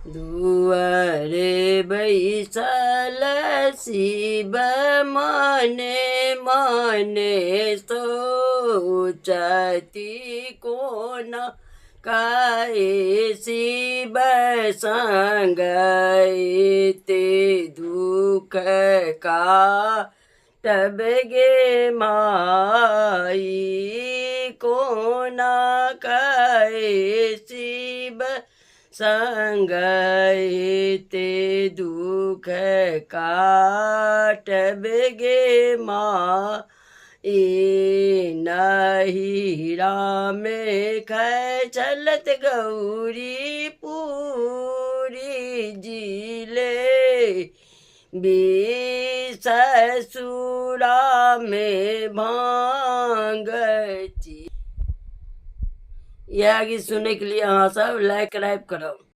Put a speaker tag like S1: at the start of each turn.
S1: दुआरे बैसल शिव मने मने सोचती कोन काहे शिव संग ते दुख का तब गे माई कोना कहे शिव संग ते दुख काटब गे माँ ए नहीं राम कै चलत गौरी पूरी जिले बी ससुरा में भांग ची। यह गीत सुनने के लिए हाँ सब लाइक कराइब करो।